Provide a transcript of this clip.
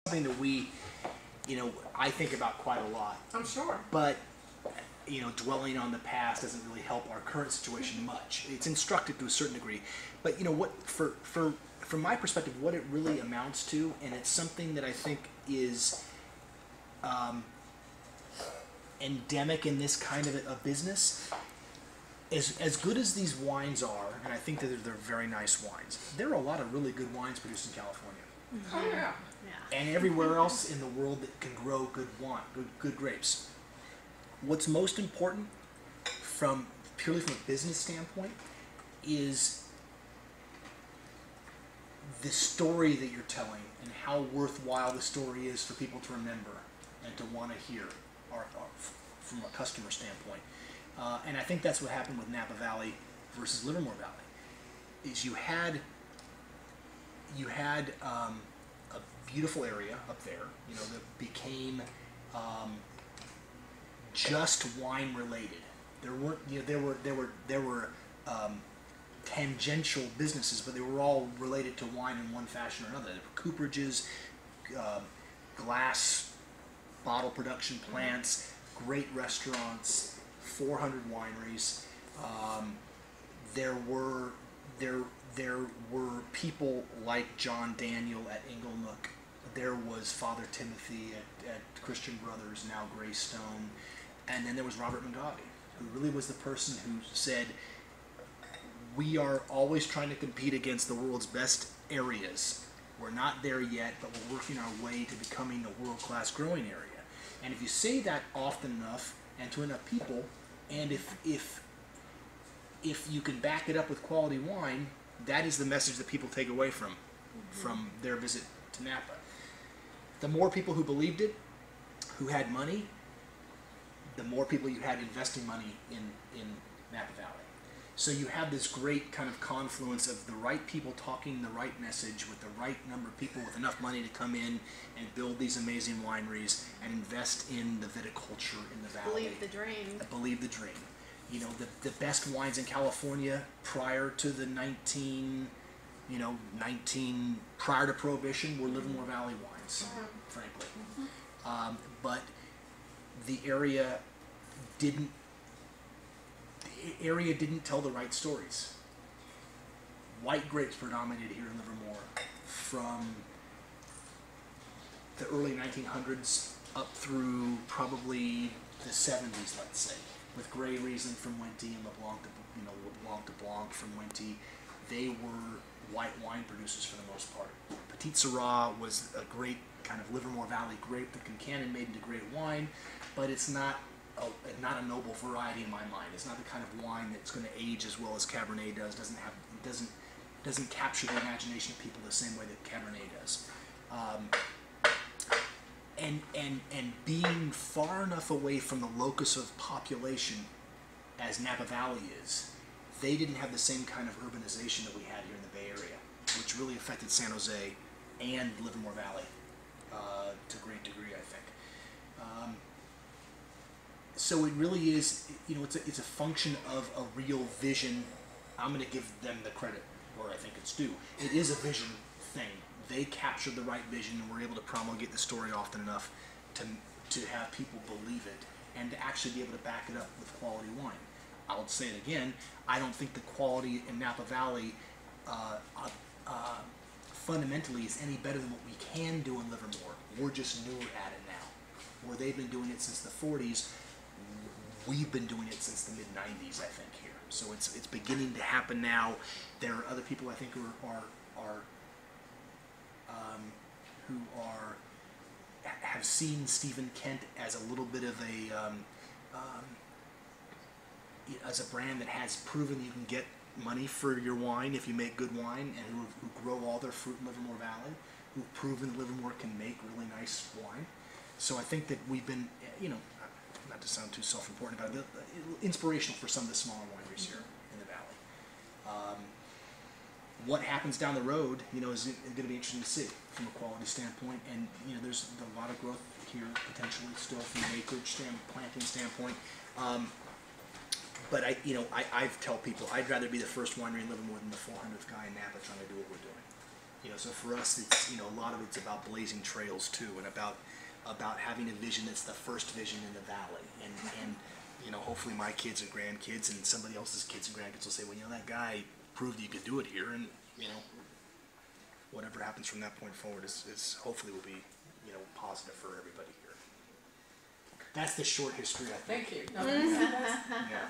something that we, I think about quite a lot. I'm sure. But, dwelling on the past doesn't really help our current situation much. It's instructive to a certain degree. But, from my perspective, what it really amounts to, and it's something that I think is endemic in this kind of a business, as good as these wines are, and I think that they're very nice wines, there are a lot of really good wines produced in California. Oh yeah. And everywhere else in the world that can grow good wine, good grapes. What's most important, purely from a business standpoint, is the story that you're telling and how worthwhile the story is for people to remember and to want to hear, from a customer standpoint. And I think that's what happened with Napa Valley versus Livermore Valley. Is you had a beautiful area up there, that became just wine related. There weren't, there were tangential businesses, but they were all related to wine in one fashion or another. There were cooperages, glass bottle production plants, great restaurants, 400 wineries. There were people like John Daniel at Inglenook. There was Father Timothy at Christian Brothers, now Greystone. And then there was Robert Mugabe, who really was the person who said, we are always trying to compete against the world's best areas. We're not there yet, but we're working our way to becoming a world-class growing area. And if you say that often enough and to enough people, and if you can back it up with quality wine, that is the message that people take away from their visit to Napa. The more people who believed it, who had money, the more people you had investing money in Napa Valley. So you have this great kind of confluence of the right people talking the right message with the right number of people with enough money to come in and build these amazing wineries and invest in the viticulture in the valley. Believe the dream. Believe the dream. The best wines in California prior to the 19 prior to Prohibition were Livermore Valley wines, frankly. But the area didn't tell the right stories. White grapes predominated here in Livermore from the early 1900s up through probably the 70s, let's say, with Grey Riesling from Wente and LeBlanc de Blanc from Wente. They were white wine producers for the most part. Petit Syrah was a great kind of Livermore Valley grape that Concannon made into great wine, but it's not a noble variety in my mind. It's not the kind of wine that's going to age as well as Cabernet does. Doesn't capture the imagination of people the same way that Cabernet does. And being far enough away from the locus of population as Napa Valley is, they didn't have the same kind of urbanization that we had here in the Bay Area, which really affected San Jose and Livermore Valley to a great degree, I think. So it really is, it's a function of a real vision. I'm going to give them the credit where I think it's due. It is a vision thing. They captured the right vision and were able to promulgate the story often enough to have people believe it and to actually be able to back it up with quality wine. I'll say it again, I don't think the quality in Napa Valley fundamentally is any better than what we can do in Livermore. We're just newer at it now. Where they've been doing it since the 40s, we've been doing it since the mid-90s, I think, here. So it's beginning to happen now. There are other people I think who have seen Stephen Kent as a little bit of as a brand that has proven you can get money for your wine if you make good wine, and who grow all their fruit in Livermore Valley, who've proven Livermore can make really nice wine. So I think that we've been, not to sound too self-important about it, inspirational for some of the smaller wineries here in the valley. What happens down the road, is going to be interesting to see from a quality standpoint, and there's a lot of growth here potentially still from an acreage planting standpoint. But I tell people I'd rather be the first winery in Livermore than the 400th guy in Napa trying to do what we're doing. You know, so for us, it's, you know, a lot of it's about blazing trails too, and about having a vision that's the first vision in the valley, and you know, hopefully my kids and grandkids and somebody else's kids and grandkids will say, well, you know, that guy proved he could do it here, and you know, whatever happens from that point forward is hopefully will be, you know, positive for everybody here. That's the short history, I think. Thank you. No, Yeah.